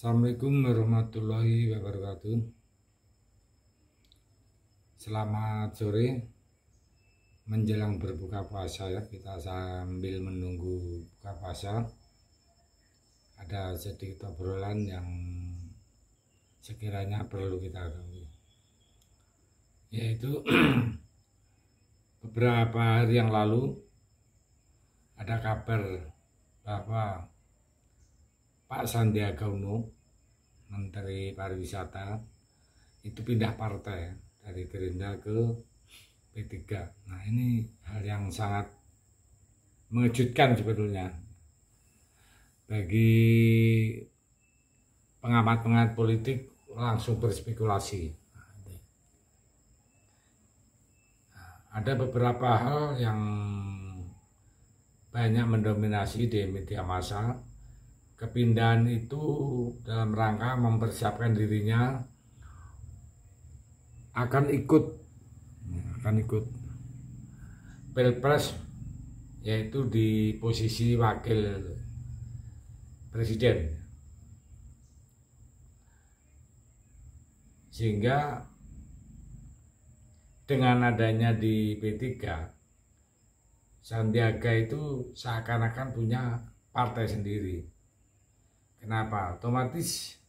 Assalamualaikum warahmatullahi wabarakatuh. Selamat sore menjelang berbuka puasa ya. Kita sambil menunggu buka puasa, ada sedikit obrolan yang sekiranya perlu kita ketahui, yaitu beberapa hari yang lalu ada kabar bahwa Pak Sandiaga Uno, Menteri Pariwisata, itu pindah partai dari Gerindra ke P3. Nah, ini hal yang sangat mengejutkan sebetulnya bagi pengamat-pengamat politik, langsung berspekulasi. Ada beberapa hal yang banyak mendominasi di media massa. Kepindahan itu dalam rangka mempersiapkan dirinya akan ikut Pilpres, yaitu di posisi wakil presiden. Sehingga dengan adanya di P3, Sandiaga itu seakan-akan punya partai sendiri. Kenapa? Otomatis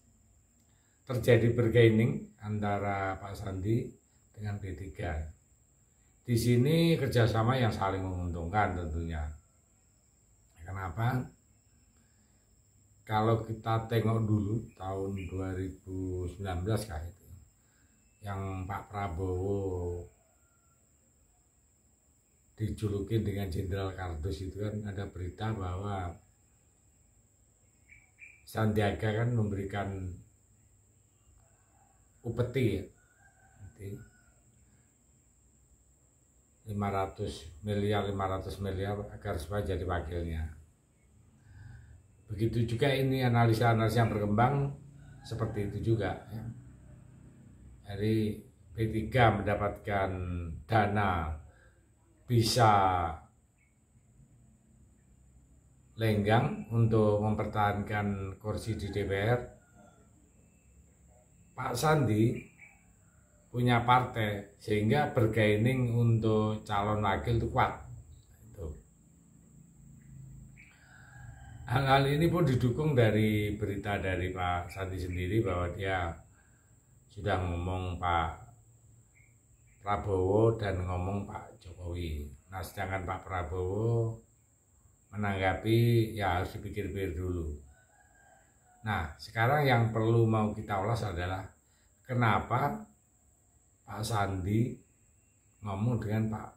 terjadi bargaining antara Pak Sandi dengan P3. Di sini kerjasama yang saling menguntungkan tentunya. Kenapa? Kalau kita tengok dulu tahun 2019 kah itu, yang Pak Prabowo dijulukin dengan Jenderal Kardus itu kan, ada berita bahwa Sandiaga kan memberikan upeti ya, 500 miliar agar supaya jadi wakilnya. Begitu juga ini analisa-analisa yang berkembang seperti itu juga ya. Dari P3 mendapatkan dana bisa lenggang untuk mempertahankan kursi di DPR. Pak Sandi punya partai sehingga bergaining untuk calon wakil itu kuat. Hal-hal ini pun didukung dari berita dari Pak Sandi sendiri bahwa dia sudah ngomong Pak Prabowo dan ngomong Pak Jokowi. Nah, sedangkan Pak Prabowo menanggapi ya harus dipikir-pikir dulu. Nah, sekarang yang perlu mau kita ulas adalah kenapa Pak Sandi ngomong dengan Pak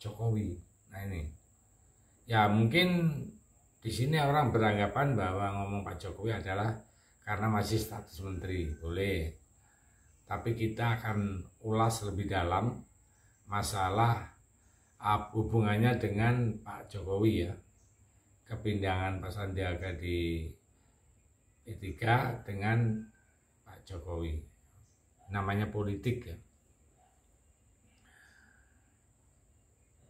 Jokowi. Nah, ini ya mungkin di sini orang beranggapan bahwa ngomong Pak Jokowi adalah karena masih status menteri, boleh. Tapi kita akan ulas lebih dalam masalah hubungannya dengan Pak Jokowi ya. Kepindahan Pak Sandiaga di P3 dengan Pak Jokowi. Namanya politik ya.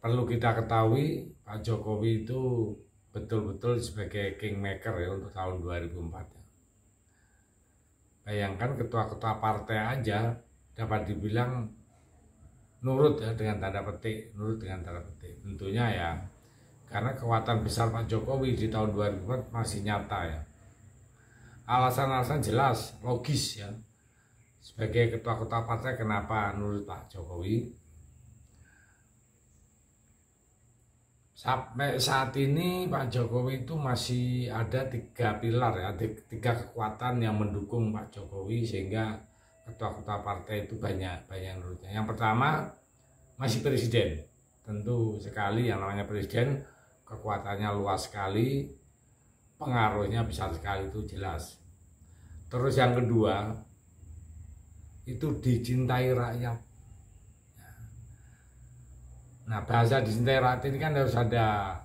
Perlu kita ketahui Pak Jokowi itu betul-betul sebagai kingmaker ya untuk tahun 2004 ya. Bayangkan ketua-ketua partai aja dapat dibilang nurut ya, dengan tanda petik, nurut dengan tanda petik. Tentunya ya karena kekuatan besar Pak Jokowi di tahun 2004 masih nyata ya. Alasan-alasan jelas, logis ya. Sebagai ketua-ketua partai kenapa nurut Pak Jokowi. Sampai saat ini Pak Jokowi itu masih ada 3 pilar ya, 3 kekuatan yang mendukung Pak Jokowi sehingga ketua-ketua partai itu banyak nurutnya. Yang pertama masih presiden. Tentu sekali yang namanya presiden kekuatannya luas sekali, pengaruhnya besar sekali, itu jelas. Terus yang kedua itu dicintai rakyat. Nah, bahasa dicintai rakyat ini kan harus ada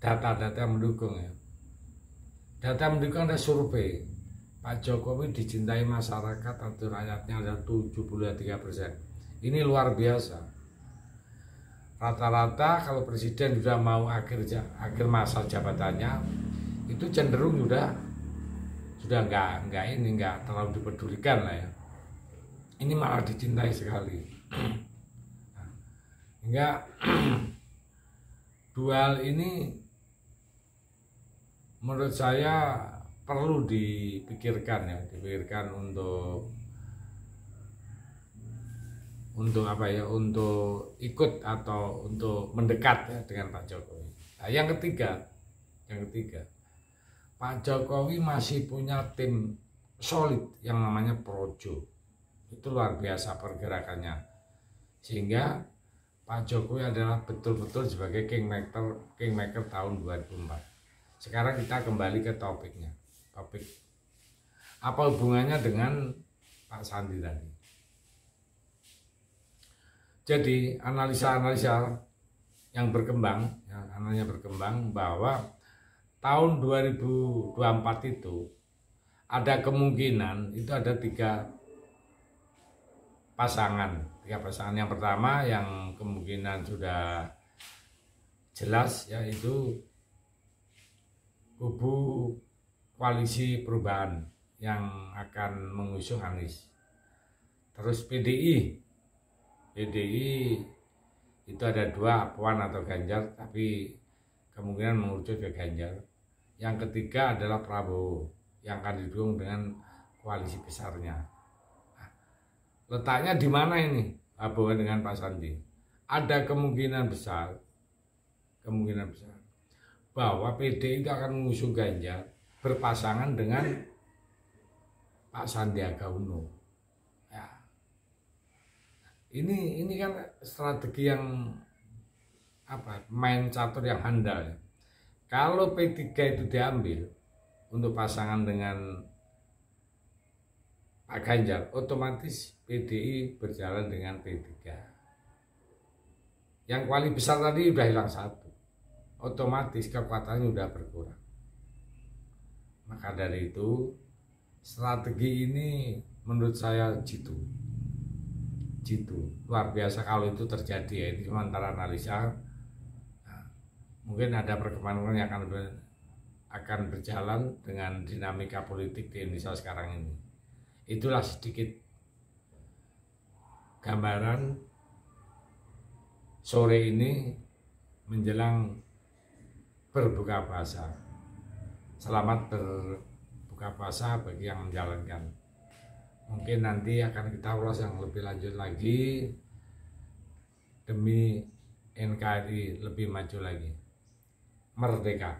data-data yang mendukung ya. Data yang mendukung ada survei. Pak Jokowi dicintai masyarakat atau rakyatnya ada 73%. Ini luar biasa. Rata-rata kalau presiden sudah mau akhir masa jabatannya itu cenderung sudah sudah nggak terlalu dipedulikan lah ya. Ini malah dicintai sekali. Hingga dua hal ini menurut saya perlu dipikirkan ya, dipikirkan untuk apa ya, untuk ikut atau untuk mendekat ya dengan Pak Jokowi. Nah, yang ketiga, Pak Jokowi masih punya tim solid yang namanya Projo. Itu luar biasa pergerakannya, sehingga Pak Jokowi adalah betul-betul sebagai kingmaker tahun 2004. Sekarang kita kembali ke topiknya. Topik apa hubungannya dengan Pak Sandi tadi? Jadi analisa-analisa yang berkembang, ya, analisa berkembang bahwa tahun 2024 itu ada kemungkinan itu ada tiga pasangan. Yang pertama yang kemungkinan sudah jelas, yaitu kubu koalisi perubahan yang akan mengusung Anies. Terus PDI itu ada dua, Puan atau Ganjar, tapi kemungkinan mengerucut ke Ganjar. Yang ketiga adalah Prabowo yang akan didukung dengan koalisi besarnya. Letaknya di mana ini hubungan dengan Pak Sandi? Ada kemungkinan besar bahwa PDI itu akan mengusung Ganjar berpasangan dengan Pak Sandiaga Uno. Ya. Ini kan strategi yang main catur yang handal. Ya. Kalau P3 itu diambil untuk pasangan dengan Pak Ganjar, otomatis PDI berjalan dengan P3. Yang koalisi besar tadi udah hilang satu, otomatis kekuatannya udah berkurang. Maka dari itu strategi ini menurut saya jitu luar biasa kalau itu terjadi ya. Ini sementara analisa. Nah, mungkin ada perkembangan yang akan berjalan dengan dinamika politik di Indonesia sekarang ini. Itulah sedikit gambaran sore ini menjelang berbuka puasa. Selamat berbuka puasa bagi yang menjalankan. Mungkin nanti akan kita ulas yang lebih lanjut lagi demi NKRI lebih maju lagi. Merdeka!